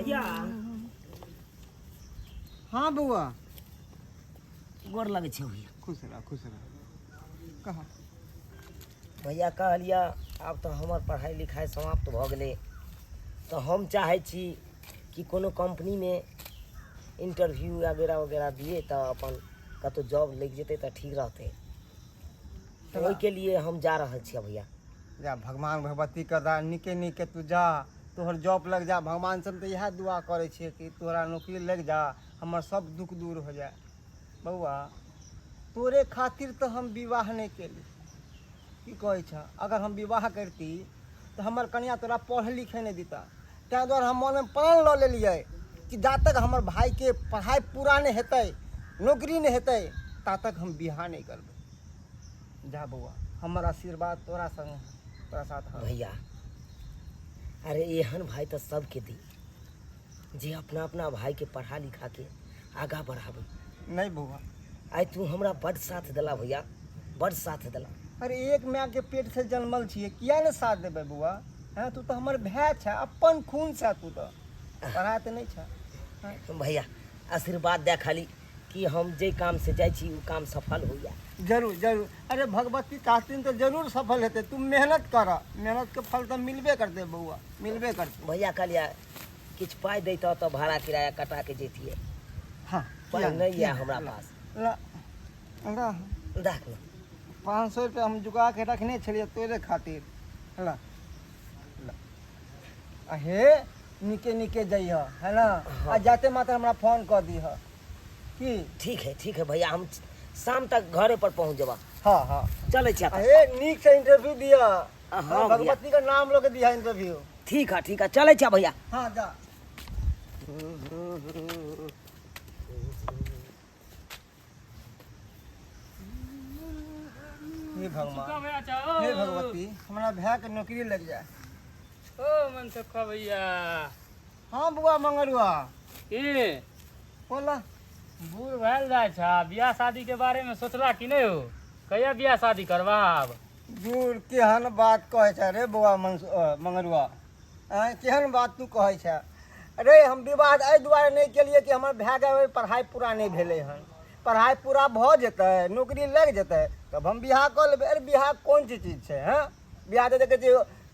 भैया हाँ बउआ गोर लगे छे भैया। खुश रह कहा भैया कहलिया अब तो हमार पढ़ाई लिखाई समाप्त भ गए तो हम चाहे छी कि कोनो कंपनी में इंटरव्यू वगैरह वगैरह दिए तो अपन कतो जॉब लग जेते तो ठीक रहते। तो के लिए हम जा रहे छे भैया। जा भगवान भगवती का निके निके तू जा तोहर जॉब लग जा। भगवान से तो यह दुआ करे छे कि तोहरा नौकरी लग जा हमार सब दुख दूर हो जाए। बउआ तोरे खातिर तो हम विवाह नहीं केली की कहे छ। अगर हम विवाह करती तो हमार कन्या तोरा पढ़े लिखे नहीं देता। तै द्वारा हम मन में प्रण ल लेलिए कि जा तक हमार भाई के पढ़ाई पूरा नहीं हेतै नौकरी नहीं हेतै ता तक हम बियाह नहीं करबै। जा बउआ हमार आशीर्वाद तोरा संग तोरा साथ है। भैया अरे एहन भाई तो सबके दी जे अपना अपना भाई के पढ़ा लिखा के आगा बढ़ावे। नहीं बउआ आई तू हमरा बड़ साथ दिला भैया, बड़ साथ दिला। अरे एक माँ के पेट से जन्मल छिए किया ने साथ देबे बुआ। हाँ तू तो हमर भाई छ अपन खून से तू तो पढ़ा तो नहीं छ। भैया आशीर्वाद दे खाली कि हम जे काम से जाई छी उ काम सफल हो जाए। जरूर जरूर अरे भगवती चाहती तो जरूर सफल हेते। तू मेहनत कर मेहनत के फल तो मिलबे करते बउआ मिलबे करते। भैया कहलिया किछ पाई देता तो भाड़ा किराया कटा के जेतिए। हाँ पाई नहीं है हमरा पास। ला देख लो 500 रुपया हम जुगा के रखने छलिए तोरे खातिर। ला हे निके निके जइह है ना। आ जाते मात्र हमरा फोन कर दीह की। ठीक है भैया हम शाम तक घरे पर पहुंच जबा। हाँ हाँ चले छी। हे नीक से इंटरव्यू दिया। हाँ भगवती का नाम लोग दिया इंटरव्यू। ठीक है चले छी भैया। हाँ जा। हे भगवान हे भगवती हमारा भाई के नौकरी लग जाए। ओ मन तो खा भैया। हाँ बुआ मंगरुआ ए बोला। बूढ़ भैल जाए छा बियाह शादी के बारे में सोचला कि नहीं हो। कहिया बियाह शादी करवा अब। दूर केहन बात कहे छ रे बुआ मंगरुआ। केहन बात तू कहे छ। अरे हम विवाह एहि दुआरे नहीं केलिए कि हमर भाई के पढ़ाई पूरा नहीं भेले हन। पढ़ाई पूरा भ जेतै नौकरी लग जेतै तब हम बियाह कर लेबै। अरे बियाह कौन सी चीज है। हाँ बियाह तो देखे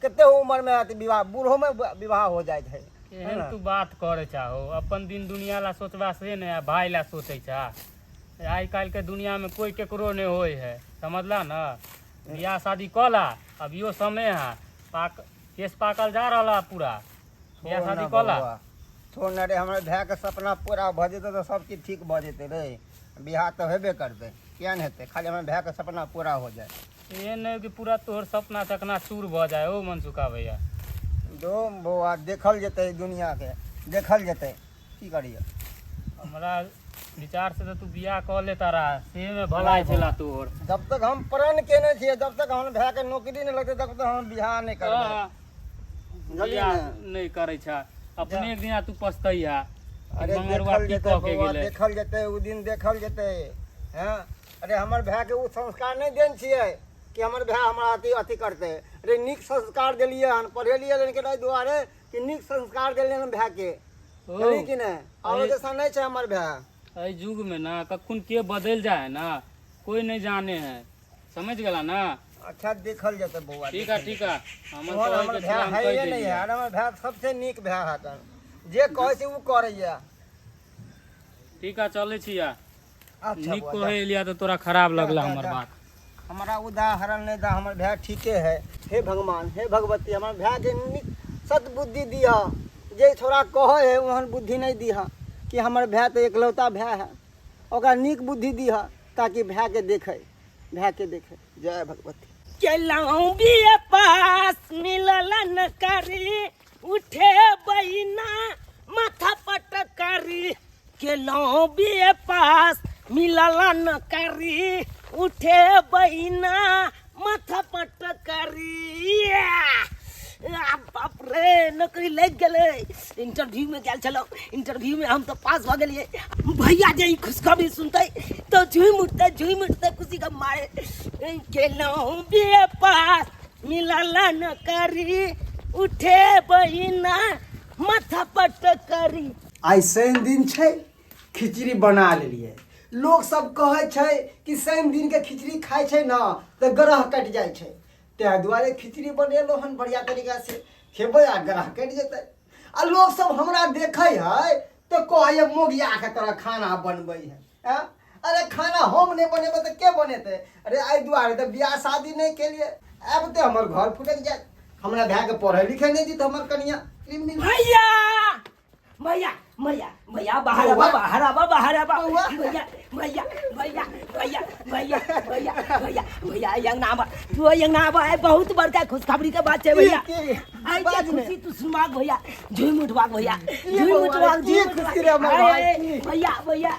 कते उम्र में विवाह बूढ़ो में विवाह हो जाए है। केहन तू बात करे चाहो अपन दिन दुनिया ला सोचबा से ने भाई ला सोचे छा। आज कल के दुनिया में कोई केकरो नहीं होय है समझला ना। बियाह शादी कला अब यो समय है केस पाकल जा रहा पूरा। बियाह शादी कला छोड़ ना रे हमारे भाई के सपना पूरा भ जेतै तो सब चीज ठीक भ जेतै रे। बियाह तो हेबे करते क्या नहीं हेतै खाली हमारे भाई के सपना पूरा हो जाए। ये नहीं कि पूरा तोहर सपना चकना चूर भ जाए। ओ मनसुखा भैया दो बउआ देखल जेतै दुनिया के देखल जेतै की करिए। हमारा विचार से तो तू बियाह कर लेता रहा से में भलाई छला तोहर। जब तक हम प्रण केने छिए जब तक हम भाई के नौकरी नहीं लगते तब तक हम बियाह नहीं करबै। बियाह नहीं करे छा अपने एक दिन तू पछतैया। अरे देखल जेतै बउआ देखल जेतै उ दिन देखल जेतै। हैं अरे हमर भाई के उ संस्कार नहीं देन छिए कि हमर भाई हमरा अथी करते। अरे नीक संस्कार देलिए हन पढ़ेलिए लेकिन एहि दुआरे कि नीक संस्कार देलिए हन भाई के जानी कि नहीं। और जैसा नहीं छै हमर भाई। एहि युग में ना कखुन के बदल जाए ना कोई नहीं जाने है समझ गला ना। अच्छा देखल जेतै बउआ। ठीक है हमर भाई है नहीं है। हमर भाई सबसे नीक भाई है जे कहे छै उ करैया। ठीक है चले छिया। अच्छा निक कहे लिया तो तोरा खराब लगला हमर बात। हमारा उदाहरण नहीं दा हमर भाई ठीके है। हे भगवान हे भगवती हमर भाई के नीक सद्बुद्धि दिया। जे थोड़ा कहे है वहन बुद्धि नहीं दिहा कि हमर भाई तो एकलौता भाई है। ओकरा नीक बुद्धि दिहा ताकि भाई के देखे जय भगवती। चलाऊं भी पास मिलल न करी उठे बहिना माथा पटकरी। चलाऊं भी पास मिलल न करी उठे बहिना माथा पटकरी। बाप रे नौकरी लग गए। इंटरव्यू में गया चलो इंटरव्यू में हम तो पास भ गए। भैया जे खुशखबरी सुनते तो झूम उठते खुशी का मारे। केलहूँ भी पास मिलल न करी उठे बहिना माथा पटकरी। करी। आइ शनि दिन छै, खिचड़ी बना लेलिए। लोग सब कहै छै कि शनि दिन के खिचड़ी खाइ छै ना तऽ ग्रह कटि जाइ छै, ताहि दुआरे खिचड़ी बनेलहुँ हन बढ़िया तरीका से, खेबै आ ग्रह कटि जेतै। आ लोग सब हमरा देखै है तो कहैए मोगिया के तरह खाना बनबै है। अरे खाना हम नहीं बनेबै तऽ के बनेतै? अरे एहि दुआरे तऽ बियाह शादी नहीं केलिए, आब तऽ हमर घर फुटक जायत। हमरा भाय के पढ़े लिखे नहीं दी तो हमर कनिया भैया भैया भैया भैया बाहर आवा, बाहर आवा, बाहर आवा। बउआ। भैया भैया भैया भैया भैया भैया भैया भैया यंग नाम तू यंग नाम है, बहुत बड़का खुशखबरी के बात है भैया। आई के खुशी तू सुनवाक भैया, झूम उठवाक भैया, झूम उठवाक, झूम खुशी रे हमर भाई। भैया भैया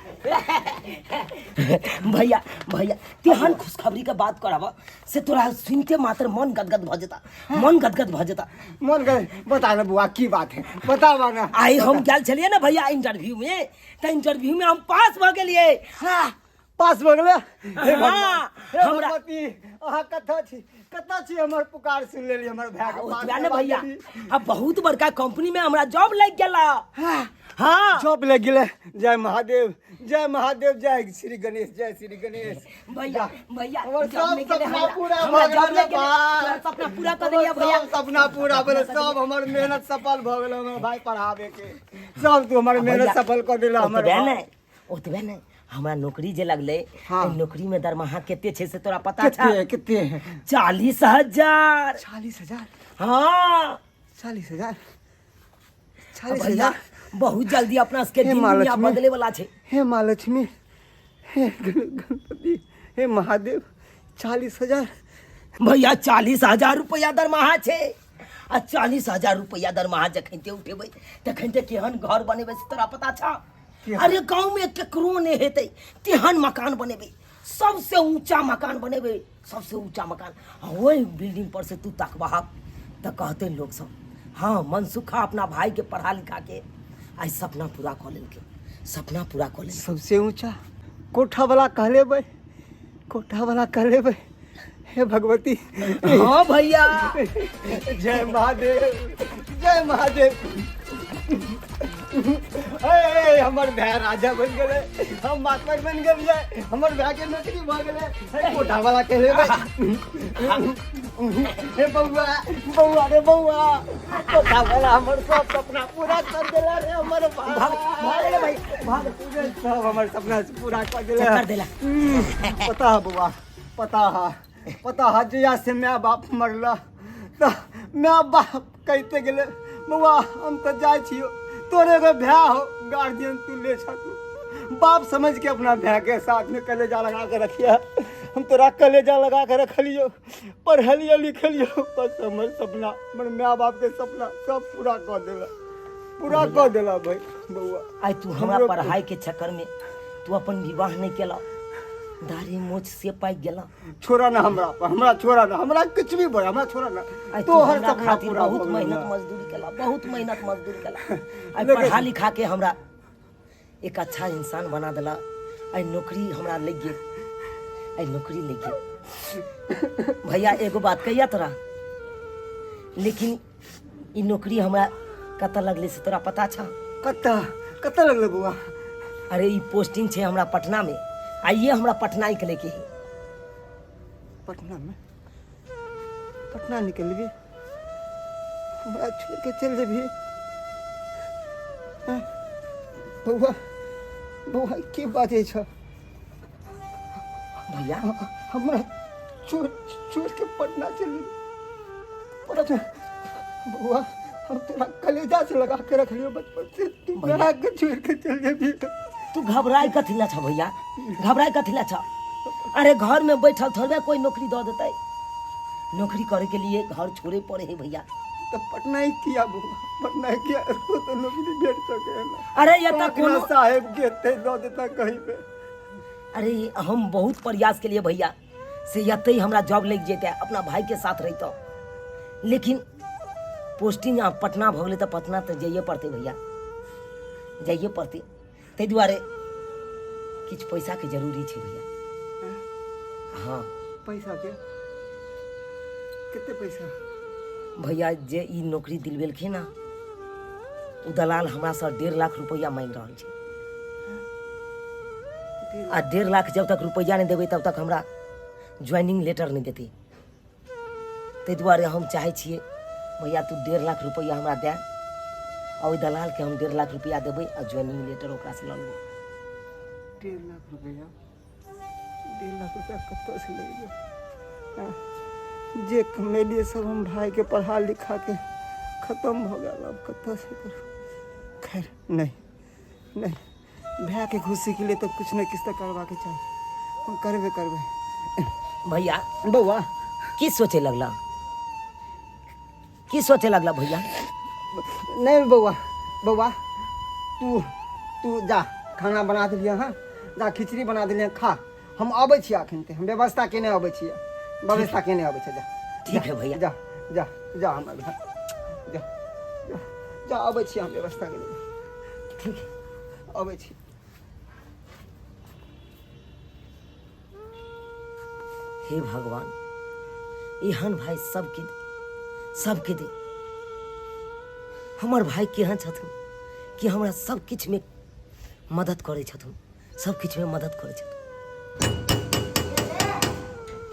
भैया भैया तेहन खुशखबरी के बात करब से तोरा सुनते मात्र मन गदगद भ जेता, मन गदगद भ जेता। मन गए बता ना बुआ की बात है, बतावा ना। आई हम गेल छलिए ना भैया इंटरव्यू में, तो इंटरव्यू में हम पास भ गेलिए। हाँ पास भ गेले। हे हाँ, भगवान, हमरा भगवती अहाँ कतऽ छी हमर पुकार सुन लेली, हमर भाय के पास ओतबे ना भैया, अब बहुत बड़का कंपनी में हमरा जॉब लग गेला। हाँ जॉब लग गेले। जय महादेव, जय महादेव, जय श्री गणेश, जय श्री गणेश। भैया भैया हमर जॉब सब लग गेले, सपना हमरा- पूरा हमरा भ जॉब गेले लग गेले, भाई। पूरा सपना पूरा कर दिया भैया। सब सपना पूरा भेले, सब हमर मेहनत सफल भ गेले। हमर भाई पढ़ावे के सब तू हमर मेहनत सफल कर देला। हमर ओतबे भाई। नहीं, ओतबे नहीं, हमरा नौकरी जे लगले, हाँ। नौकरी में दरमाहा केते छे से तोरा पता छा? कितने हैं? 40,000। 40,000। हाँ 40,000। भैया बहुत जल्दी अपना सबके हे दिन दुनिया महालक्ष्मी। बदले वाला छे। हे माँ लक्ष्मी, हे गणपति, हे महादेव, 40,000। भैया 40,000 रुपया दरमाहा छे। आ 40,000 रुपया दरमाहा जखनते उठेबै तखनते केहन घर बनेबै से तोरा पता छा? अरे गांव में केकरो नहीं हेतै तेहन मकान बनेबै, सबसे ऊंचा मकान बनेबै, सबसे ऊंचा मकान। वही बिल्डिंग पर से तू तकबहा तो कहते लोग सब, हाँ मनसुखा अपना भाई के पढ़ा लिखा के आई सपना पूरा कर लेलके, सपना पूरा कर लेलके। सबसे ऊंचा कोठा वाला कह लेबै, कोठा वाला कह लेबै। हे भगवती, हाँ भैया जय महादेव, जय महादेव। ए हमर भाई राजा बन गेले, हम मास्टर बन गेलिए, हमर भाई के नौकरी भ गेले। हे कोठा वाला कह लेबै। हे बउआ, बउआ रे बउआ, कोठा वाला हमर सब सपना पूरा कर देला रे हमर भाई। भाग रे भाई, भाग। सब हमर सपना पूरा कर देला। कर देला। पता है बुआ, पता है जया से माँ बाप मरला तो माँ बाप कहते गेले बुआ हम तो जाए छियो, तोरे के भाई हो, गार्जियन तू ले छू। बाप समझ के अपना भाई के साथ में कलेजा लगा के रखिया। हम तोरा कलेजा लगा के रखलियो, पढ़लियो लिखलियो, बस हमर सपना, हमर माँ बाप के सपना सब पूरा कर देला, पूरा कर देला भाई बउआ। आई तू हमरा पढ़ाई के चक्कर में तू अपन विवाह नहीं केला, दाढ़ी मोछ से पाई गेला। छोड़ा ना हमरा पर, हमरा छोड़ा ना, हमरा कुछ भी बोला, हमरा छोड़ा ना। आई तो तू हर हमरा सपना खातिर पूरा बहुत हो गइल मेहनत ना। मजदूरी केला, बहुत मेहनत मजदूरी केला। आई लेकिन- पढ़ा लिखा के हमरा एक अच्छा इंसान बना देला। आई नौकरी हमरा लग गेल, आई नौकरी लग गेल। भैया एगो बात कहिया तोरा, लेकिन ई नौकरी हमरा कत लगले से तोरा पता छा? कत्ता लगले बुआ? अरे ई पोस्टिंग छे हमरा पटना में, आइए हमरा पटना निकले के ही। पटना में? पटना निकल भी हमरा छोड़ के चल जेबी? बउआ, बउआ की बाजे छ? भैया हमरा छोड़ के पटना चल पटना। बउआ हम तोरा कलेजा से लगा के रख लियो बचपन से, तू बड़ा के छोड़ के चल जेबी। तू घबराए कथी ला छा भैया, घबराए कथी ला छा? अरे घर में बैठल थोड़े कोई नौकरी दे देते, नौकरी करे के लिए घर छोड़े पड़े है भैया। तो पटना ही किया बुआ, पटना ही किया, उसको तो नौकरी भेट सके है ना। अरे ये तक पटना साहेब के ते दे देता कहीं पे। अरे हम बहुत प्रयास के लिए भैया से यते हमरा जॉब लग जेते, अपना भाई के साथ रहता, लेकिन पोस्टिंग यहाँ पटना भ गेलै तो पटना तो जाइए पड़ते भैया, जाइए पड़ते। ताहि दुआरे किछु पैसा के जरूरी छै भैया। हाँ पैसा के कितने पैसा? भैया जे ई नौकरी दिलवेलखिन ना उ दलाल हमरा से 1.5 लाख रुपया मांग रहल छै। आ 1.5 लाख जब तक रुपया नहीं देबै तब तक हमरा ज्वाइनिंग लेटर नहीं देते। ताहि दुआरे हम चाहे छियै भैया तू 1.5 लाख रुपया हमरा दे, और ओहि दलाल के हम 1.5 लाख रुपया देबै आ ज्वाइनिंग लेटर ओकरा से लऽ लेबै। 1.5 लाख रुपया 1.5 लाख रुपया कतऽ से लेबै? जे कमेलिए सब हम भाई के पढ़ा लिखा के खत्म हो गया, अब कतऽ से करूँ? खैर नहीं नहीं, भाई के खुशी के लिए तो कुछ न कुछ तो करवा के चाहिए, हम करबे। भैया बउआ की सोचे लगला, की सोचे लगला भैया? नहीं बउआ, बउआ तू जा खाना बना दिलिए, हाँ जा खिचड़ी बना दिलिए, खा। हम अबै छी अखन ते, हम व्यवस्था केने अबै छियै, व्यवस्था केने अबै छै। जा ठीक है भैया, जा जा जा हम अबै, जा जा जा अबै छी, हम व्यवस्था केने। ठीक है अबै छी। हे भगवान, एहन भाई सबके दे। हमर भाई केहन छथुन कि हमरा सब किछ में मदद करे छथुन, सब किछ में मदद करे छथुन।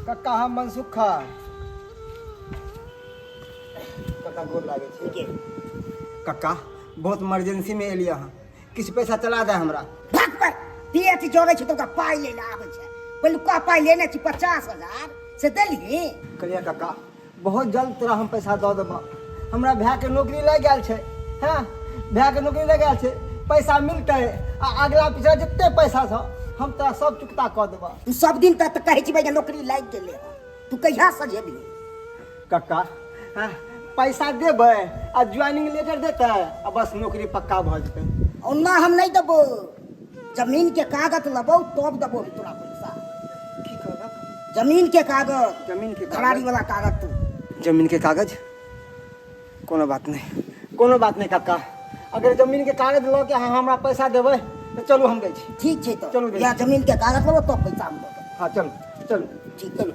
कक्का हम मनसुख खा कक्का गोर लागे छै। कक्का बहुत इमरजेंसी में एलिया हँ, किछु पैसा चला दे हमरा। भाग पर पेट जोड़े छै तो पाई ले आबै छै। पहिलुका पाई लेने छी 50,000 से देली। कहलिए कक्का बहुत जल्द तोरा हम पैसा दऽ देबऽ, हमरा भाय के नौकरी लग गेल छै। हाँ भाय के नौकरी लग गेल छै, पैसा मिलतै आ अगला पिछला जते पैसा छ हम तोरा सब चुकता कऽ देबऽ। तू सब दिन तक कहै छी भैया नौकरी लाग गेले, तू कहिया सजेबी? कक्का हाँ पैसा देबै आ ज्वाइनिंग लेटर देतै आ बस नौकरी पक्का भऽ जेतै। ओना हम नहीं देबो, जमीन के कागज लेबो तब देबो तोरा पैसा। की कहलक? जमीन के कागज, जमीन के खरारी वाला कागज। तू जमीन के कागज? कोनो बात नहीं कक्का, अगर जमीन के कागज लऽ के अहाँ हमरा पैसा देबै तो चलू हम दै छी। ठीक छै तो चलू या जमीन के कागज लेबो तब पैसा हम देबो। हाँ चलू चलू ठीक चलू।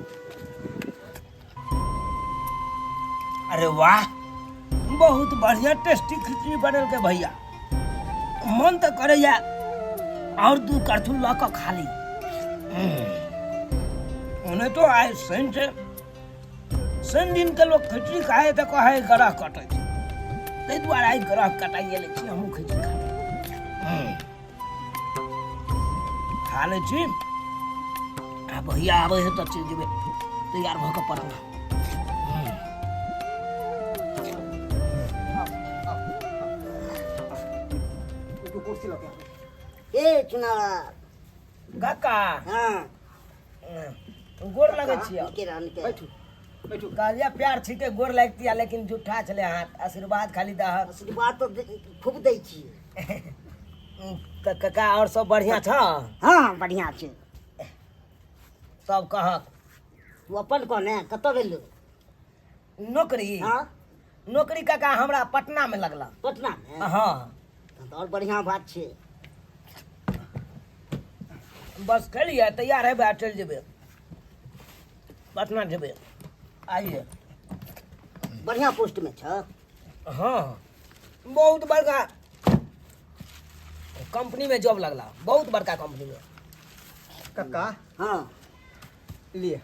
अरे वाह, बहुत बढ़िया टेस्टी खिचड़ी बनल के भैया, मन तो करे या और 2 करछुल ला के खा ली। उन्हें तो आए सन दिन के लोग खिचड़ी खाए तो कहे गरह कटे, ताहि दुआरे आई गरह कटाइए ले छी, हमहूँ खिचड़ी खा ले छी। आ भैया आबे है तो चल जेबे तैयार भऽ के पटना। कुर्सी लऽ के ए चुनावा काका हां गोर लगै छियै। के रहन के बैठू बैठू। कालिया प्यार छिके गोर लगतिया, लेकिन झूठा छले हाथ, आशीर्वाद खाली दहक। आशीर्वाद तो खूब दै छी। त काका और सब बढ़िया छ? हां बढ़िया छै। सब कहक तू अपन कोने कतऽ गेलू? नौकरी? हां नौकरी काका हमरा पटना में लगला। पटना में? हाँ तो और बढ़िया बात छै। बस खेलिए तैयार है, चल जेबे पटना जेबे। आइए। बढ़िया पोस्ट में छ? हाँ बहुत बड़का कंपनी में जॉब लगला, बहुत बड़का कंपनी में। कक्का हां लिए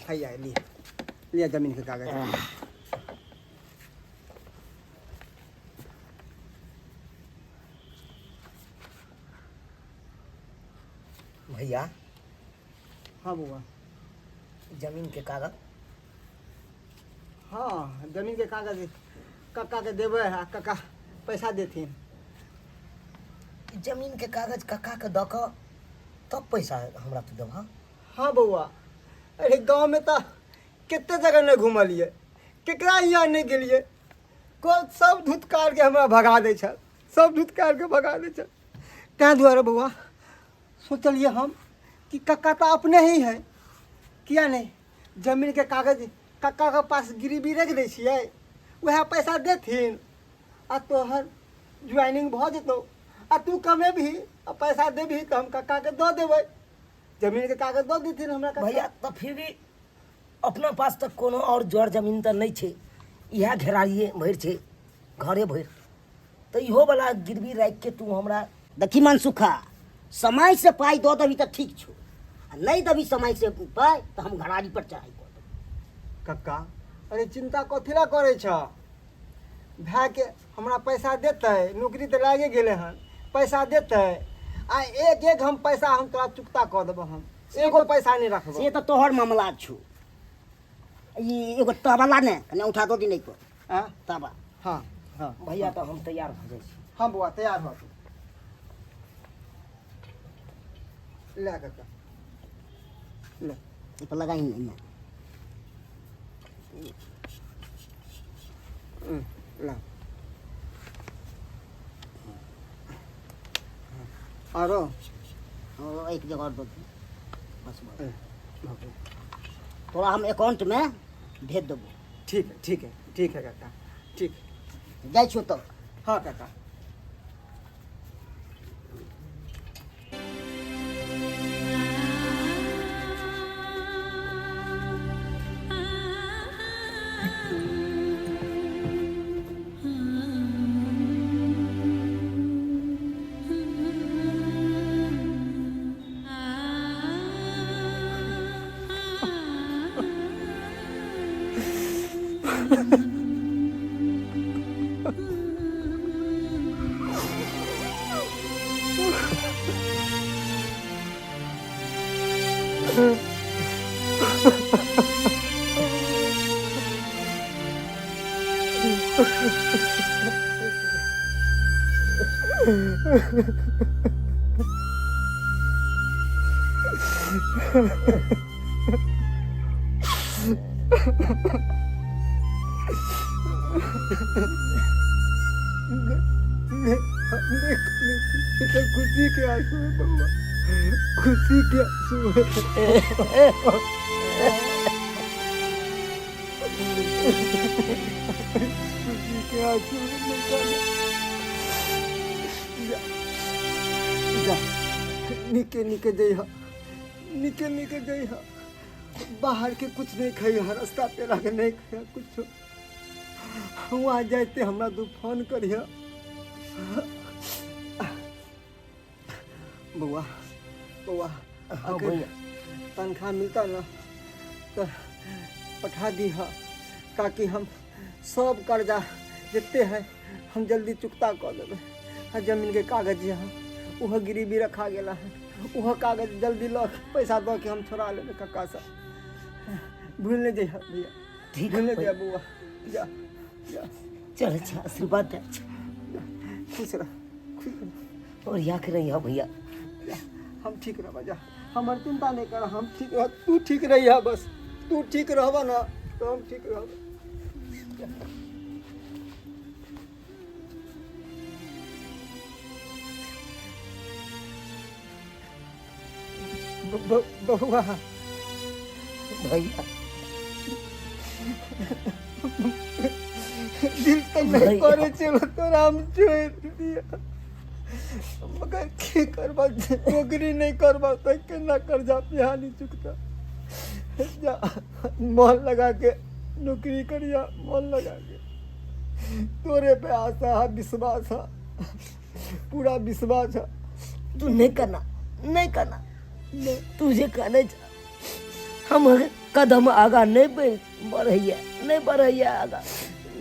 भैया लिए जमीन के कागज। भैया हाँ बुआ। जमीन के कागज? हाँ जमीन के कागज कक्का के देबै आ कक्का पैसा देथिन। जमीन के कागज काका के दऽ कऽ तब पैसा हमरा तू देबह? हाँ बउआ, अरे गाँव में तो कितने जगह नहीं घूमलिए, केकरा यहाँ नहीं गेलिए, को सब धुतकार के हमरा भगा दे छल, सब धुतकार के भगा दे छल। तैं दुआरे बउआ सोचलिए हम कि कक्का तो अपने ही है, किया नहीं जमीन के कागज कक्का के पास गिरवी रख दै छियै, वह पैसा देथिन आ तोहर ज्वाइनिंग भऽ जेतौ आ तू कमेबही आ पैसा देबही तो हम कक्का के दऽ देबै, जमीन के कागज दऽ देथिन हमरा कक्का। भैया तो फिर भी अपना पास तक कोनो और जड़ जमीन तो नहीं छे, इएह घेरारिए भरि छे, घरे भरि, तो इहो वाला गिरवी रख के तू हमरा देखी मन सुखा समय से पाई दो दबी तो ठीक छो आ नहीं दबी समय से पाई तो हम घराड़ी पर चढ़ाई कर देब। कक्का अरे चिंता कथी ला करे छ भाय के हमरा पैसा देते नौकरी तो लागे गेले हन पैसा देते आ एक हम पैसा हम तोरा चुकता कर देब हम एगो पैसा नहीं रखब से तो तोहर मामला छो ये एगो तबला ने कने उठा दो दी नहीं को हां तबा हां हां भैया तो हम तैयार हो जाए छी। हाँ बुआ तैयार हो तू ले कक्का ले ये पर लगाई नहीं ला आरो और एक जगह और दो दी। बस तोरा हम अकाउंट में भेज देबो। ठीक है कक्का ठीक जाय छो तो हाँ कक्का खुशी के आंसू है बउआ खुशी के आंसू खुशी के आंसू जा निके निके जइहा बाहर के कुछ नहीं खाई रास्ता पे रख नहीं खाया कुछ वहाँ जाते हमरा तू फोन करिया बउआ अगर तनख्वाह मिलता ना तो पठा दी ताकि हम सब कर्जा जितने हैं हम जल्दी चुकता कर देवे आ जमीन के कागज यहाँ वह गिरवी रखा गया है वह कागज जल्दी ला पैसा दो के हम छोड़ा लेवे कक्का से भूल नहीं जाइए भैया भूल नहीं जाइए बउआ जा चल अच्छा आशीर्वाद दे खुश रह और या के रही भैया हम ठीक रह जा हमार चिंता नहीं कर हम ठीक रह तू ठीक रही बस तू ठीक रहबा ना तो हम ठीक रहब बउआ भैया दिल तो नहीं करे चलो तोरा हम छोड़ दिया मगर के करबा नौकरी नहीं करबा तो केना कर्जा पिहानी चुकता जा मन लगा के नौकरी करिया मन लगा के तोरे पे आशा है विश्वास है पूरा विश्वास है तू नहीं करना तुझे कहने हम कदम आगा नहीं बढ़ैया आगा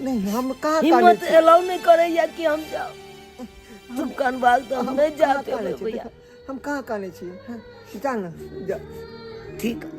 नहीं हम कहाँ हिम्मत अलाउ नहीं करैया कि हम जाओ तुम कान बाग तो हम नहीं जाते भैया हम कहाँ काने छी जान जा ठीक है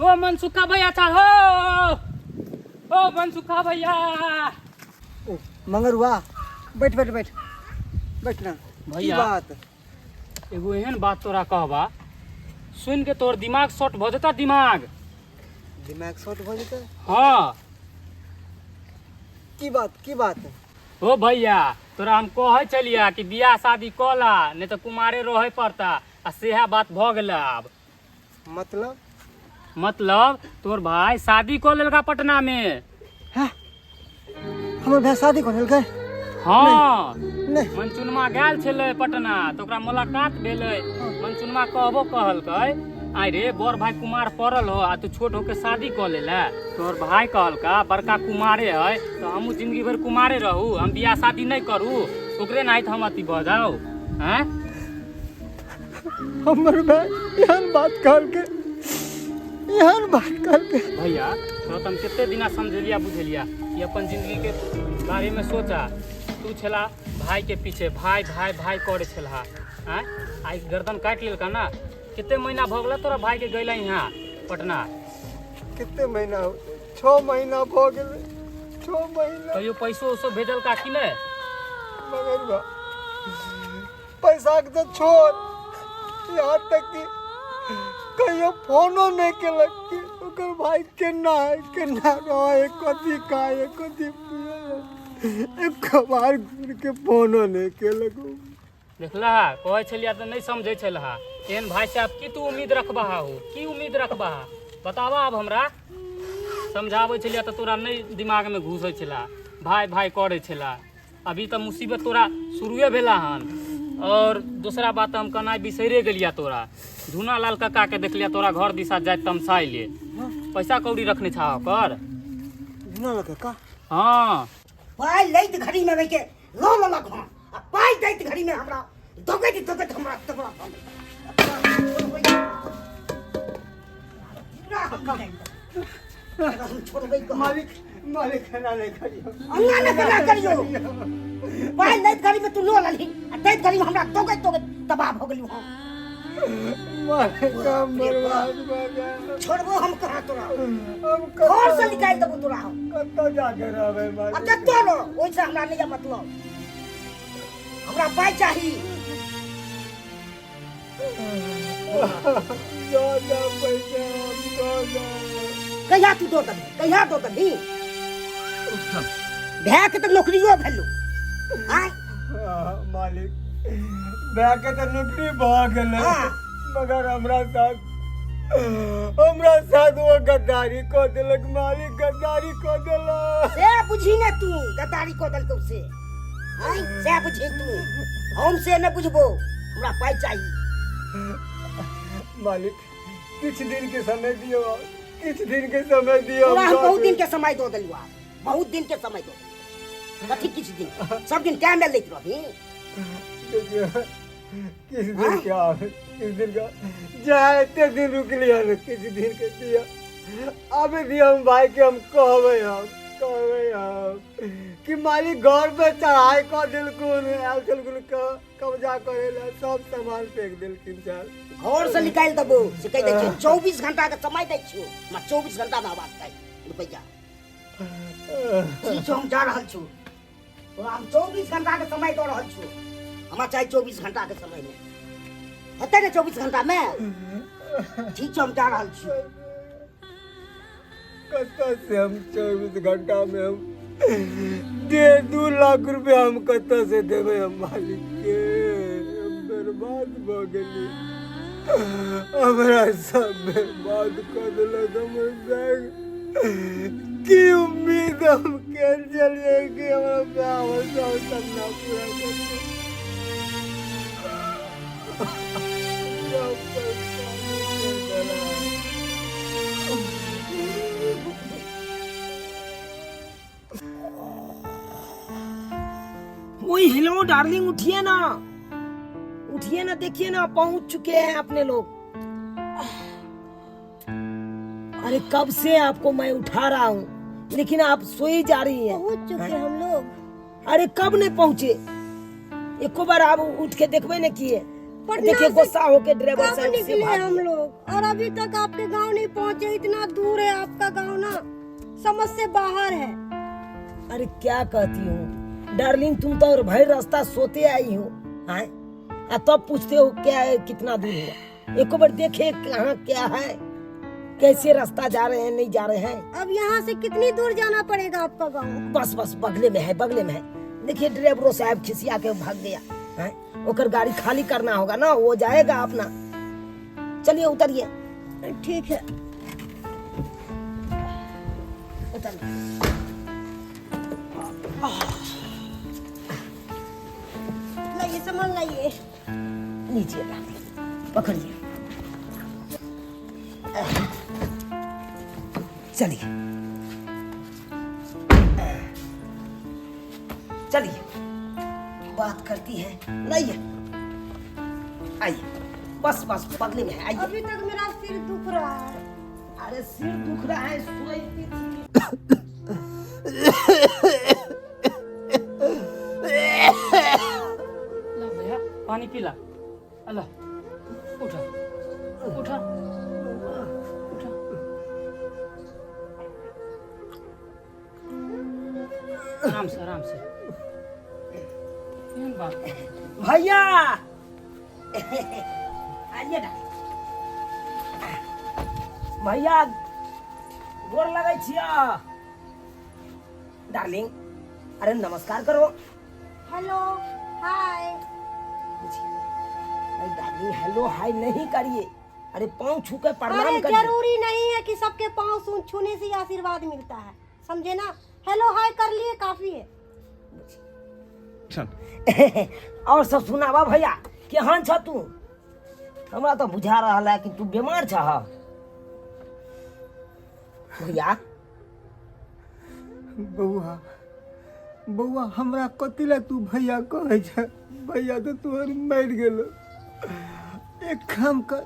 ओ मनसुखा भैया था हो ओ मनसुखा भैया ओ मंगरुआ बैठ बैठ बैठ बैठ ना भैया। की बात एगो एहन बात तोरा कहबा सुन के तोर दिमाग शॉर्ट भ जेता दिमाग। दिमाग शॉर्ट भ जेतै? हाँ की बात है? हो भैया तोरा हम कहे चलिया कि बियाह शादी कला नहीं तो कुमारे रहे पड़ता आ सेहा बात भ गेल। अब मतलब तोर भाई शादी कर लेलका पटना में। हमर भाई शादी कर लेलकै? हाँ नहीं मनचुनमा गेल छलै पटना तो ओकरा मुलाकात भेलै। मनचुनमा कहबो कहलकै आइ रे बड़ भाई कुमार पड़ल हो आ तू छोट होके शादी कर लेला। तोहर भाई कहलका बड़का कुमारे है तो हमहू जिंदगी भर कुमारे रहू, हम बियाह शादी नहीं करू, ओकरे नाहित हम अति भ जाओ। हैं हमर भाई एहन बात कहलकै भैया तो हम कितने दिना समझलिया बुझलिया कि अपन जिंदगी के बारे में सोचा। तू छला भाई के पीछे भाई भाई भाई करे छला। हैं आई गर्दन काट लेलका ना। कितने महीना भ गेल तोरा भाई के गइला यहाँ पटना? कितने महीना? 6 महीना भ गेलै। 6 महीना। कहियो पैसो उसो भेजल का कि नहीं? मगर बा पैसा के तो छोड़, यहाँ तक कि कहियो फोनो नहीं केलक कि ओकर भाई केना रहे, कथी खाए कथी पिए, एक बार घूर के फोनो नहीं केलक। देखला कहे छलिया तो नहीं समझे छलहा। एहन भाई से आप की तू उम्मीद रखबा हो? की उम्मीद रखबा बतावा। अब हमरा समझावे छलिया तो तोरा नहीं दिमाग में घुसे छला। भाई भाई करे छला। अभी तो मुसीबत तोरा शुरुए भेला हन। और दूसरा बात हम कहना बिसरे गेलिया तोरा। झूना लाल काका के देख लिया तोरा घर दिशा जाए तमसाई ले। पैसा कौड़ी रखने छा कर? झूना लाल काका? हाँ पाई लैत घड़ी में के लो ललक हम आ पाई दैत घड़ी में हमरा दोगैत हमरा तबरा हम छोड़बै कहाँ? मालिक खाना नहीं करियो। अंगा न करा करियो। पाई लैत घड़ी में तू लो लली आ दैत घड़ी में हमरा दोगैत तबाह हो गेलियो हम। मालिक हम बर्बाद भ गए। छोड़बो हम कहाँ तोरा? हम घर से निकाल देबो तोरा हम। कत्तो जाके रहबै अब मालिक? जत्तो लो ओइसे हमरा नहीं मतलब। हमरा पाई चाहिए। ज्यादा पैसा कहिया तू दो दबी भै के तो नौकरियो भेलू। आय मालिक भै के तो नौकरी भ गेलै, मगर हमरा साथ वो गद्दारी को देलक। मालिक गद्दारी को देलक। से बुझी ने तू गद्दारी को देलकौ से। आय से बुझी तू, हम से न बुझबो। हमरा पाई चाहिए। मालिक कुछ दिन के समय दियो, कुछ दिन के समय दियो। तोरा हम बहुत दिन के समय दो देलुआ, बहुत दिन के समय दो। कथी किछ दिन? सब दिन टाइम लैत रहबी। किस दिन का जहाँ इतने दिन रुक लिया न, किस दिन के दिया अभी दिया हम भाई के। हम कहबै कि मालिक घर पे चढ़ाई कर दिलकुन, कब्जा करेला सब सामान फेंक दिलकिन। घर से निकाल देबो से कह दै छियो। 24 घंटा के समय दै छियो, मैं 24 घंटा में आवाज चाहिए रुपैया। ठीक छौ, हम जा रहल छु। तोरा हम 24 घंटा के समय दऽ रहल छु। हमरा चाहिए 24 घंटा के समय में। हेतै ने 24 घंटा में? ठीक छौ, हम जा रहल छु। कत्ता से हम 24 घंटा में हम 2 लाख रुपया हम कत्ता से देबै हम मालिक के? हम बर्बाद भ गेली। हमरा सब बर्बाद कर देलक हमर बैग। की उम्मीद हम केन चलिए कि हमरा ब्याह सब सपना पूरा कर ओए हेलो डार्लिंग, उठिए ना, देखिए ना पहुंच चुके हैं अपने लोग। अरे कब से आपको मैं उठा रहा हूँ, लेकिन आप सोई जा रही हैं। पहुंच चुके हम लोग। अरे कब नहीं पहुंचे? एको बार आप उठ के देखबे न किए। पटना देखिए से गुस्सा होके ड्राइवर कब साहब से निकले भाग हम गए। लोग और अभी तक आपके गांव नहीं पहुंचे। इतना दूर है आपका गांव ना, समझ से बाहर है। अरे क्या कहती हूँ डार्लिंग, तुम तो और भर रास्ता सोते आई हो। तब पूछते हो क्या है, कितना दूर हुआ? एक बार देखे कहाँ क्या है, कैसे रास्ता जा रहे हैं नहीं जा रहे हैं। अब यहाँ से कितनी दूर जाना पड़ेगा आपका गाँव? बस बस बगले में है, बगले में है। देखिए ड्राइवरों साहब खिसिया के भाग गया है, ओकर गाड़ी खाली करना होगा ना, वो जाएगा अपना। चलिए उतरिए। ठीक है। उतरिए। लाइए सामान लाइए। लीजिए पकड़िए। चलिए चलिए बात करती है। लाइए आइए, बस बस बगले में है, आइए। अभी तक मेरा सिर दुख रहा है। अरे सिर दुख रहा है, सोई थी। ला भैया पानी पिला। अल्लाह उठा उठा उठा। आराम से आराम से। केहन बात भैया आइए ना भैया, गोर लगे छिया डार्लिंग। अरे नमस्कार करो। Hello hi. अरे डार्लिंग हेलो हाय नहीं करिए, अरे पाँव छू के प्रणाम अरे करिए। जरूरी नहीं है कि सबके पाँव छूने से ही आशीर्वाद मिलता है, समझे ना। हेलो हाय कर लिए काफी है। और सब सुनावा भैया, केहन छ तू? हमरा तो बुझा रहा है कि तू बीमार छ भैया। बउआ बउआ हमरा कथी ला तू भैया कहे छ? भैया तो तोहर मर गेलो। एक काम कर,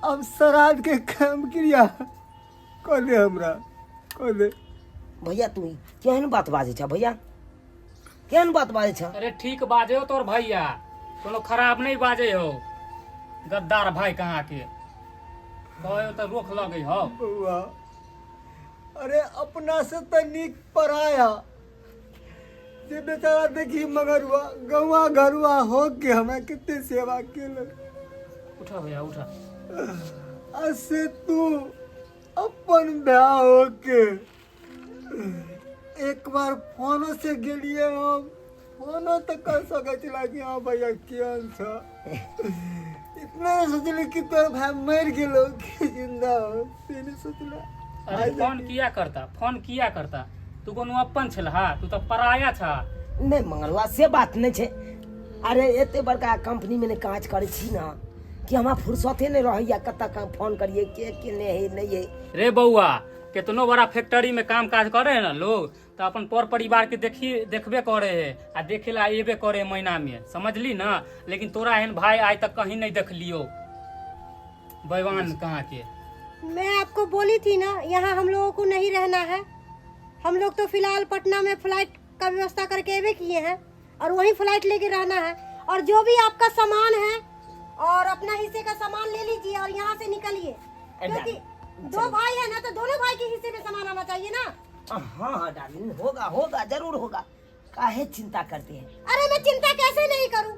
अब श्राद्ध के काम क्रिया कर दे, हमरा कर दे। भैया तू केहन बात बाजे छ भैया, केहन बात बाजे छ? अरे ठीक बाजे हो तोर भैया, कोनो खराब नहीं बाजे हो। गद्दार भाई कहाँ के कहो तो रोक लगे हो। बउआ अरे अपना से तो नीक पराया जे बेचारा देखी मगरुआ गौआ घरुआ हो के हमरा कितने सेवा केलक। उठा भैया उठा। ऐसे तू अपन ब्याह हो के एक बार फोनो से गेलिए, हम फोनो तो कर सके चला कि हाँ भैया केहन छ। इतना सोचले कि तोर भाई मर गेलो कि जिंदा हो, से नहीं सोचला। अरे फोन किया करता, फोन किया करता। तू कोनो अपन छलहा, तू तो पराया था। नहीं मंगलवा से बात नहीं छे। अरे एते बड़का कंपनी में काज करे छी ना कि हमरा फुर्सते नहीं रहैया कत्ता काम फोन करिए के नहीं है। रे बउआ कितनो बड़ा फैक्ट्री में काम काज करे है ना लोग, तो अपन पर परिवार के देखबे करे है आ देखे ला एबे करे महीना में, समझली ना। लेकिन तोरा एहन भाई आज तक कहीं नहीं देख लियो। बैवान कहाँ के। मैं आपको बोली थी ना, यहाँ हम लोगों को नहीं रहना है। हम लोग तो फिलहाल पटना में फ्लाइट का व्यवस्था करके एवे किए हैं और वहीं फ्लाइट लेके रहना है। और जो भी आपका सामान है और अपना हिस्से का सामान ले लीजिए और यहाँ से निकलिए, क्योंकि दो भाई है ना, तो दोनों भाई के हिस्से में सामान आना चाहिए ना। हाँ हाँ डार्लिंग, होगा होगा जरूर होगा, काहे चिंता करते हैं। अरे मैं चिंता कैसे नहीं करूँ,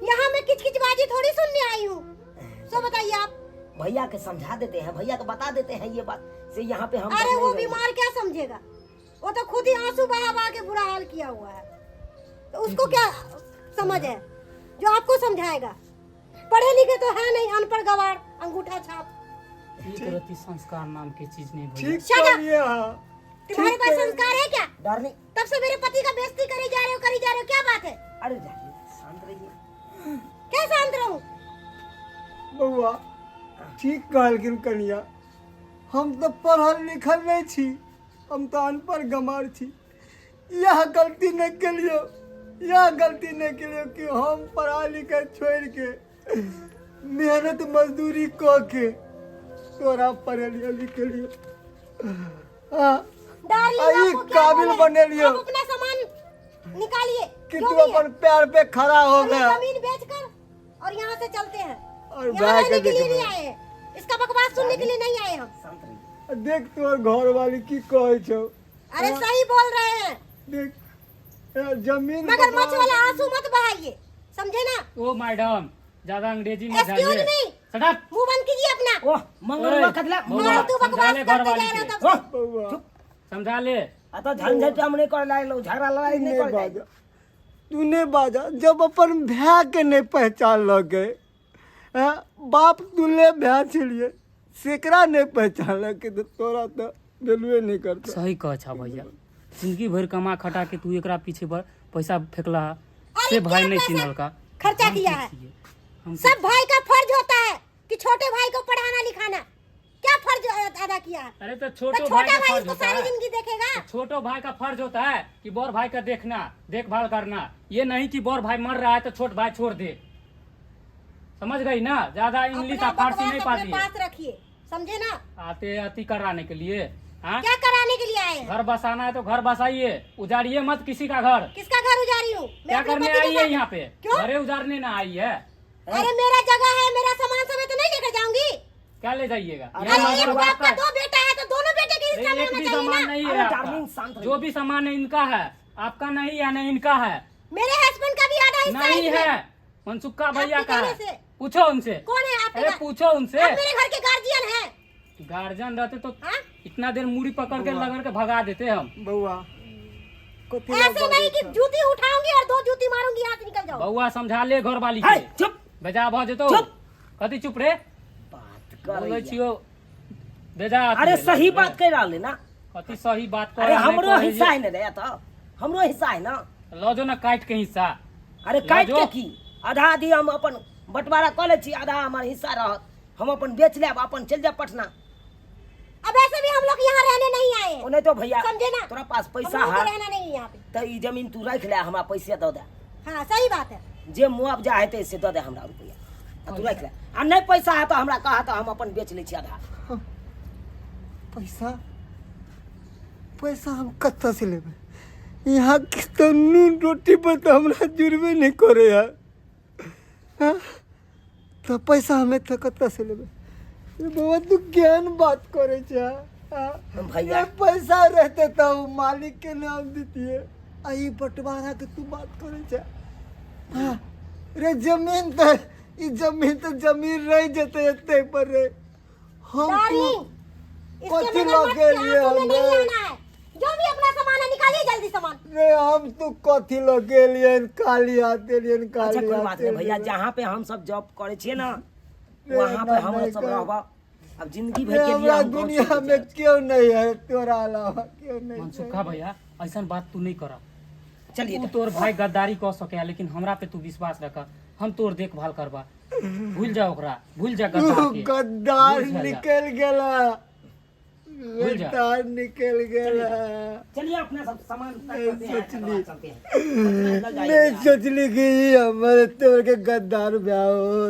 यहाँ मैं किचकिचबाजी थोड़ी सुनने आई हूँ। सो बताइए आप। भैया के समझा देते हैं, भैया को बता देते हैं ये बात से यहाँ पे हम। अरे वो बीमार क्या समझेगा, वो तो खुद ही आंसू बहा बहा के बुरा हाल किया हुआ है, तो उसको क्या समझ है जो आपको समझाएगा। पढ़े लिखे तो है नहीं, अनपढ़ गवार अंगूठा छाप। रति संस्कार नाम की चीज नहीं भैया। ठीक Shut up! करिए। हाँ तुम्हारे पास संस्कार है क्या? डार्लिंग तब से मेरे पति का बेइज्जती करी जा रहे हो, क्या बात है? अरे डार्लिंग शांत रहिए। क्या शांत रहूं? बउआ ठीक कहलखिन कनिया, हम तो पढ़ल लिखल नहीं छी, हम तो अनपढ़ गमार छी। यह गलती नहीं केलियो, यह गलती नहीं केलियो कि हम पढ़ा लिखा छोड़ के मेहनत मजदूरी क के तोरा पढ़लियो लिखलियो। डार्लिंग आई आपको क्या काबिल बोले? बने लियो आप अपना सामान निकालिए। कि जो तू भी है। अपन पैर पे खड़ा हो और ये गया। जमीन बेचकर और यहाँ से चलते हैं। और यहाँ भाई रहने के के लिए देखो। नहीं आए हैं, इसका बकवास सुनने के लिए नहीं आए हम। शांत रहिए। देख तोर घर वाली की कहे छो। अरे सही बोल रहे हैं, देख जमीन मगर मच वाला आंसू मत बहाइए, समझे ना। ओ मैडम ज्यादा अंग्रेजी में Excuse जाइए। me। Shut up। मुंह बंद कीजिए अपना। ओह मंगलवा कदला बउआ, हाँ, तू बकवास समझा ले घर करते वाली जा रहा के। था। बउआ समझा ले। आता झंझट हम नहीं कर लाए झगड़ा लड़ाई नहीं तूने कर बाजा जाए तूने बाजा जब अपन भैया के नहीं पहचान लगे बाप तुले भैया छिड़िए सेकरा नहीं पहचान लगे तो तोरा तो वेलुए नहीं करता। सही कह छा भैया, जिंदगी भर कमा खटा के तू एकरा पीछे पैसा फेंकला से अरे भाई क्या नहीं पैसा चिन्हल का खर्चा हम किया की है? छिए? हम सब भाई का फर्ज होता है कि छोटे भाई को पढ़ाना लिखाना। क्या फर्ज अदा किया है? अरे तो तो छोटो छोटा भाई का भाई फर्ज इसको होता सारी है। जिंदगी देखेगा। तो छोटो भाई का फर्ज होता है कि बड़ भाई का देखना देखभाल करना, ये नहीं कि बड़ भाई मर रहा है तो छोट भाई छोड़ दे। समझ गई ना? ज्यादा इंग्लिश अपना और फारसी बकवास नहीं अपने पाती पास रखिए, समझे ना? आते अति कराने के लिए। हाँ, क्या कराने के लिए आए हैं? घर बसाना है तो घर बसाइए, उजाड़िए मत किसी का घर। किसका घर उजारी हूँ? मैं क्या अपने करने पति के आई है साथ- यहाँ पे? क्यों? घरे उजाड़ने ना आई है। अरे मेरा जगह है, मेरा सामान सब है तो नहीं लेकर जाऊंगी। क्या ले जाइएगा? अरे यहाँ अरे एक हमारे बाप बाप का 2 बेटा है तो दोनों बेटे के हिस्सा अरे एक मिलना भी चाहिए सामान ना। नहीं अरे है डार्लिंग, शांत आपका। रहिए। जो भी सामान है इनका है, आपका नहीं है, नहीं इनका है। मेरे हस्बैड का भी आधा हिस्सा नहीं इसमें। है, मनसुखा भैया आपके का कहने है। से। पूछो उनसे। कौन है आपके अरे घर? पूछो उनसे। आप मेरे घर के गार्जियन हैं। गार्जियन रहते तो हाँ? इतना देर मूड़ी पकड़ के लगन के भगा देते हम। बउआ ऐसे नहीं कि जूती उठाऊंगी और 2 जूती मारूंगी, यहाँ से निकल जाओ। बउआ समझा ले घर वाली है, के। चुप बेजा भ जेतो। चुप। कथी चुप रे? बात बोलै कर छियो बेजा। अरे सही बात कह रहा ना। कथी सही बात कर अरे रहा है, हमरो कहे हिस्सा जे- है ना रे तो हमरो हिस्सा है ना। लो जो ना काट के हिस्सा। अरे काट लाजो। के की आधा आधी हम अपन बंटवारा कर ले छी, आधा हमार हिस्सा रहत, हम अपन बेच लेब, अपन चल जाब पटना। अब ऐसे भी हम लोग यहाँ रहने नहीं आए ओ हैं, नहीं तो भैया समझे ना? तोरा पास हम पैसा लोगों को है रहना नहीं है यहाँ पे। तो ई जमीन तू रख ले, हमरा पैसे दे दे। हाँ सही बात है। जे मुआवजा है से दे दे हमरा रुपया, आ तू रख ले। आ नहीं पैसा है तो हमरा कहा तो हम अपन बेच ले छी आधा। पैसा पैसा हम कत्ता से लेबे? यहाँ के तो नून रोटी पर तो हमरा जुड़बे नहीं करे यार। हाँ? तो पैसा हमें तो कत्ता से लेबे? ये बाबा तू ज्ञान बात करे छा। हाँ? भैया। ये पैसा रहते तो मालिक के नाम देती है, आई बंटवारा के तू बात करे छा। हाँ? रे जमीन तो जमीन रह जते एते पर रे हम डार्लिंग, इसके कथी मगरमच्छ लगे के लिए आंखों में नहीं हमें? आना है। जो भी अपना सामान है निकालिए जल्दी सामान। रे हम तो कथी लगे लिए काली आते लिए अच्छा काली कोई बात नहीं आते भैया, लिए। जहाँ पे हम सब जॉब करे छिए ना रे वहाँ पे नहीं, हम नहीं सब कर। रहबा। अब जिंदगी रे भर के लिए हमरा हम कौन सी दुनिया में चीज़ क्यों नहीं है तोरा अलावा क्यों नहीं मनसुखा भैया ऐसा बात तू नहीं करा। है? चलिए तू तोर भाई गद्दारी कह सके लेकिन हमरा पे तू विश्वास रखा, हम तोर देखभाल करबा। भूल जा ओकरा, भूल जा गद्दार तू के। गद्दार भूल जा। निकल गेला, जा। गद्दार निकल गेला। चलिए अपना सब सामान पैक करते हैं, सोचली। चलते हैं। निकल जाइए मैं आप। सोचली कि ये हमारे तोर के गद्दार ब्याह हो,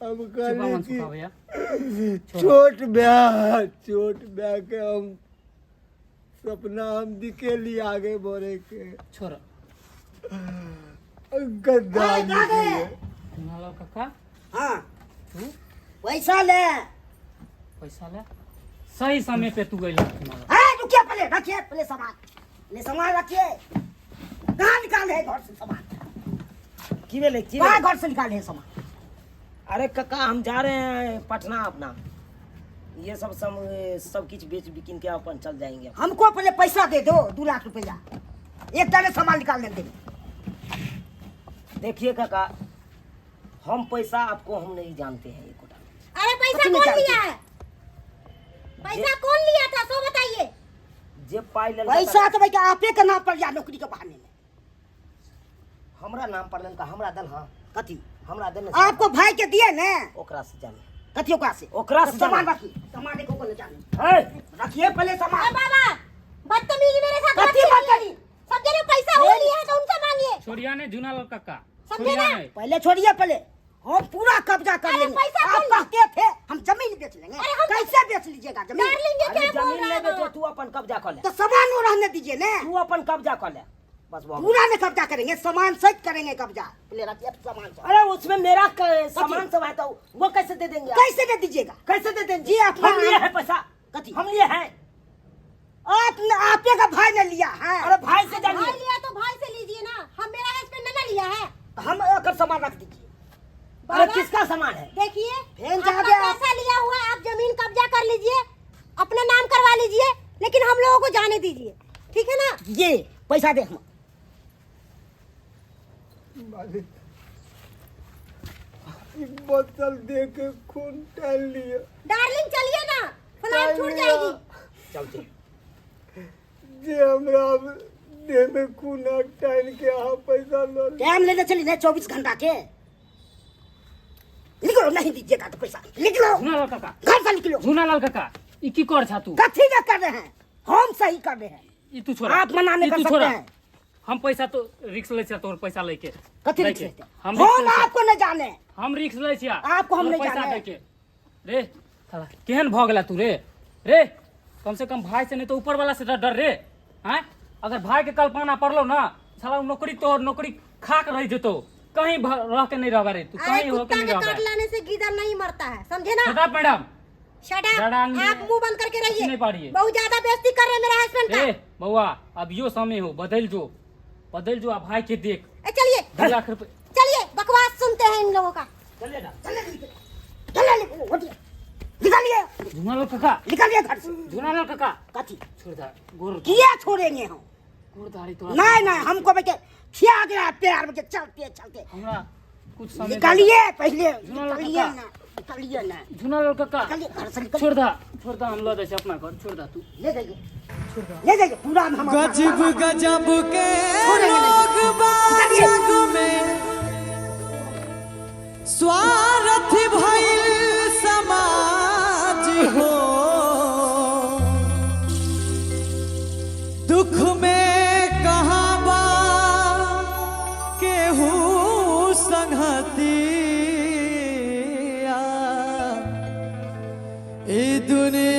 अब चुप कहली मनसुखा कि भैया। छोट ब्याह के हम सपना हम दिखेली आगे बढ़े के छोड़ गद्दार ए, गागे। निकले। नालो काका हाँ तू पैसा ले। पैसा ले सही समय पे तू गइल। रुकिए पहले, रखिए पहले सामान, ले सामान रखिए। कहाँ निकाले है घर से सामान? की बोले की कहाँ बोले? घर से निकाले है सामान? अरे काका हम जा रहे हैं पटना अपना, ये सब कुछ बेच बिकिन के अपन चल जाएंगे। हमको पहले पैसा दे दो, 2 लाख रुपया, एक दाने सामान निकाल देंगे। देखिए काका, हम पैसा आपको हम नहीं जानते हैं ये कोटा। अरे पैसा कथी कौन निकालती? लिया है? पैसा कौन लिया था सो बताइए। जे पाई लेल पैसा तो भाई क्या आपे के नाम पर या नौकरी के बहाने में? हमरा नाम पर का हमरा दल। हाँ कथी हमरा दल आपको भाई के दिए ने? ओकरा से जाने। कथी ओकरा से? ओकरा से तो सामान जाने। रखिए, सामान देखो को जाने। है रखिए पहले अरे सामान। बाबा बदतमीजी मेरे साथ मत कथी बात कीजिए। सब जने पैसा हो लिया है तो उनसे मांगिए। छोड़िया ने झुना लो काका, समझे छोड़िया ना? ने। पहले छोड़िए, पहले हम पूरा कब्जा कर अरे लेंगे। पैसा आप कौन- कहते थे हम जमीन बेच लेंगे, अरे हम- कैसे बेच लीजिएगा जमीन? डार्लिंग ये अरे क्या बोल जमीन रहा ले है? बेचो, तू अपन कब्जा कर ले। तो सामान वो रहने दीजिए ने। तू अपन कब्जा कर ले बस वो। पूरा में कब्जा करेंगे, सामान सहित करेंगे कब्जा। पहले रखिए सामान सब। अरे उसमें मेरा सामान सब है तो वो कैसे दे देंगे आप? कैसे दे दीजिएगा? कैसे दे देंगे? जी आप हम लिए है पैसा। कथी? हम लिए हैं। आपने का भाई ने लिया है। अरे भाई से भाई जानिए, लिया तो भाई से लीजिए ना, हम मेरा हस्बैंड ने ना लिया है। हम अगर सामान रख दीजिए। अरे बाबा, किसका सामान है? देखिए फैन आपका जहाँ गया। पैसा लिया हुआ है, आप जमीन कब्जा कर लीजिए, अपना नाम करवा लीजिए, लेकिन हम लोगों को जाने दीजिए, ठीक है ना? ये पैसा दे हम। मालिक एक बोतल दे के खून डाल लिया। डार्लिंग चलिए ना, फ्लाइट छूट जाएगी। चलते। जे हमरा अब देह में खून टाइल के आप पैसा लो। टाइम लेने चली ना 24 घंटा के। निकलो, नहीं दीजिएगा तो पैसा निकलो, झुनालाल काका, घर से निकलो। झुनालाल काका, ई की कर छा तू? कथी का कर रहे हैं? हम सही कर रहे हैं, ई तू छोड़ा, आप मना नहीं ई कर तू सकते छोड़ा। हैं। हम पैसा तो रिक्स ले छिया, तोर पैसा लेके कथी लेके। रिक्स लेते? हम रिक्स हम ले छिया। आपको नहीं जाने। हम रिक्स ले छिया, आपको हम तोर नहीं पैसा जाने। देके। रे साला केहन भ गेला तू रे? रे कम से कम भाई से नहीं तो ऊपर वाला से डर रे। हैं अगर भाई के कल्पना पड़लो ना, साला नौकरी तोर नौकरी खाक रह जतो, कहीं रह के नहीं रहबा रे तू, अरे कहीं हो के कुत्ता नहीं के रहबा। काट लाने से गीदड़ नहीं मरता है, समझे ना? Shut up madam. Shut up, डरांगी आप मुंह बंद करके रहिए। नहीं पाड़िए। बहुत ज्यादा बेइज्जती कर रहे हैं मेरे हस्बैंड ए का। बउआ अब यो समय हो, बदल जो आ भाई के देख। ए, चलिए 2 लाख रुपए चलिए, बकवास सुनते हैं इन लोगों का। चलिए ना। चलो निकलो, हटिए। निकालिए, झुनालाल काका, निकालिए घर से। झुनालाल काका कथी छोड़ दे गोर किया छोड़ेंगे हम? गोरदारी तो नहीं नहीं, हमको बेटे खिया गया प्यार में चलते चलते। हमरा कुछ समय निकालिए पहले, झुनालाल निकालिए काका। ना, निकालिए ना, झुनालाल काका निकालिए घर से निकालिए। छोड़ दा हम लो दे अपना घर छोड़ दा तू। ले जाइए, ले जाइए पूरा हम गजब गजब के छोड़ेंगे नहीं। लोग बाग में स्वार्थ भइल समाज हो, दुख में कहाँ बा केहू संगतिया, ए दुनिया